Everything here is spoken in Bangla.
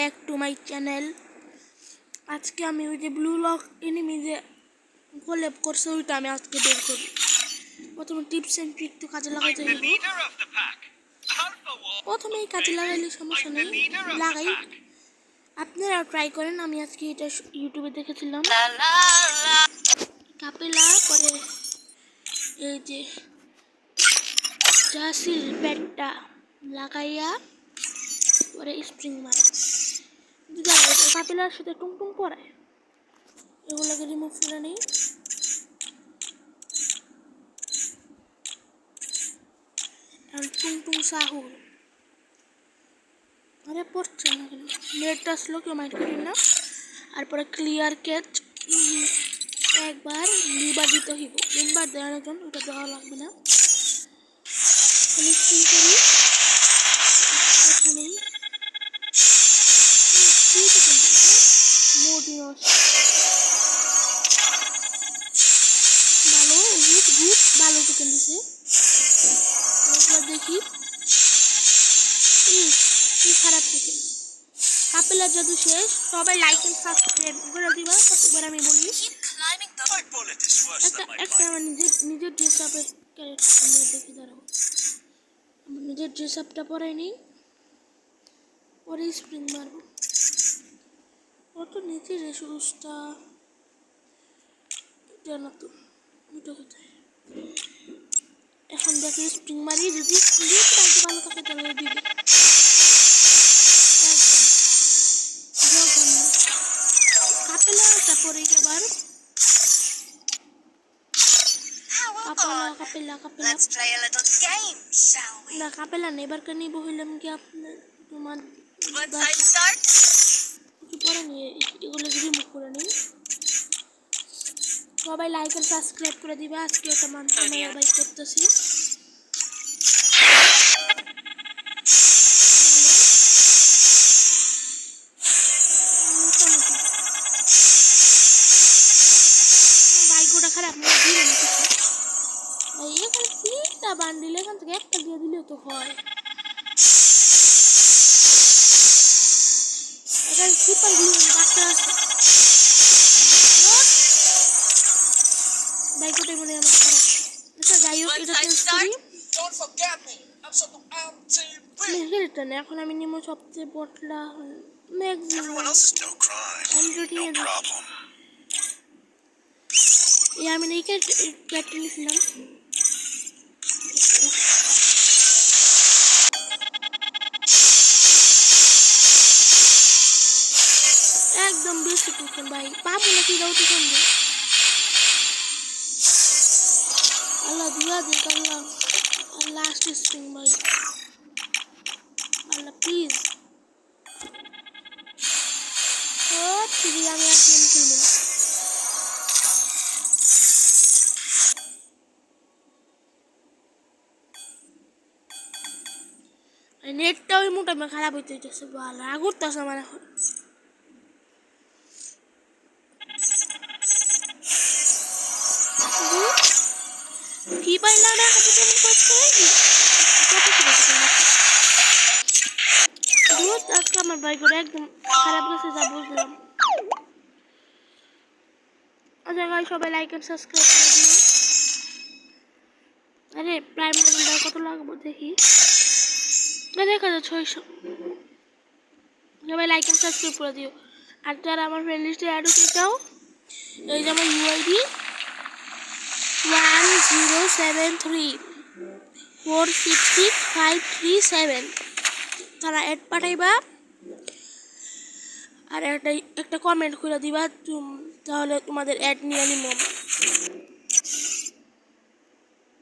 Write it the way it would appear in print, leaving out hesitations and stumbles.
Back to my channel. আজকে আমি ওই যে ব্লু লক এনিমি যে কোল্যাব করছে ওইটা আমি আজকে বের করব। প্রথমে টিপস এন্ড ট্রিক তো কাজে লাগাইতে হইব। প্রথমেই কাজে লাগাইলে সমস্যা নেই, লাগাই। আপনারা ট্রাই করেন। আমি আজকে এটা ইউটিউবে দেখেছিলাম। কাপেলা করে এই যে জাসির ব্যাটটা লাগাইয়া পরে স্প্রিং মারা, কাপেলার সাথে টুংটুং পরায়, এগুলোকে রিমুভ করে নেই। টুংটুং সাহুর আরে পড়ছে না কেন, নেট আসলো কেউ মাইন্ড করেন না। আর পরে ক্লিয়ার ক্যাচ একবার দুইবার দিতে হইব, তিনবার দেওয়ার জন্য ওটা দেওয়া লাগবে না। স্প্রিং করি এখানেই ভালো গুড গুড ভালো টোকেন দিছে। একবার দেখি কি খারাপ টোকেন। কাপেলার জাদু শেষ। সবাই লাইক এন্ড সাবস্ক্রাইব করে দিবা। প্রত্যেকবার আমি বলি একটা আমার নিজের ড্রেস আপের ক্যারেক্টার দেখে দাঁড়াবো। আমার নিজের ড্রেস আপটা পরাই নেই, পরে স্প্রিং মারবো। কত নিচে রেসুসটা এটা না তো, ওইটা কোথায়? এখন দেখি স্প্রিং মারি, যদি ভালো থাকে তাহলে দিবি। কাপেলাটা পরে আবার না কাপেলা নেই, এবার কেন নিব হইলাম কি আপনার তোমার কিছু পরে নিয়ে এগুলো রিমুভ করে নিই। সবাই লাইক আর সাবস্ক্রাইব করে দিবে। আজকে একটা মানুষ বাই করতেছি। বাইকটা খারাপ না, দিবে না কিছু ভাই। এখানে তিনটা বান্ডিল, এখান থেকে একটা দিয়ে দিলেও তো হয়। এখানে সুপার গ্লু ডাক্তার আছে, বাইকটাই মনে আমার খারাপ। আচ্ছা যাই হোক, এটা চেঞ্জ করি। এখন আমি নিব সবচেয়ে বটলা ম্যাক্সিমাম আমি এই ক্যারেক্টার নিয়েছিলাম। একদম বেশি টোকেন ভাই, পাবো নাকি দাও তো সম্ভব। আল্লাহ দিয়া দেখ, আল্লাহ লাস্ট স্প্রিং ভাই, আল্লাহ প্লিজ। ও ফিরি আমি আর গেম খেলবো না। নেটটা ওই মোটামুটি খারাপ হইতে হইতেছে, ভালো আগরতেছে আমার এখন। কি পাইলাম না আজকে আমার বাইক করে একদম খারাপ গেছে, যা বুঝলাম। আচ্ছা ভাই, সবাই লাইক এন্ড সাবস্ক্রাইব করে দিও। আরে প্রাইম লেভেলটা কত লাগবে দেখি, 1600। সবাই লাইক এন্ড সাবস্ক্রাইব করে দিও। আর যারা আমার ফ্রেন্ড লিস্টে অ্যাড হতে চাও, এই যে আমার ইউআইডি 1073466537, তারা অ্যাড পাঠাইবা আর একটা কমেন্ট করে দিবা, তাহলে তোমাদের অ্যাড নিয়ে নিব।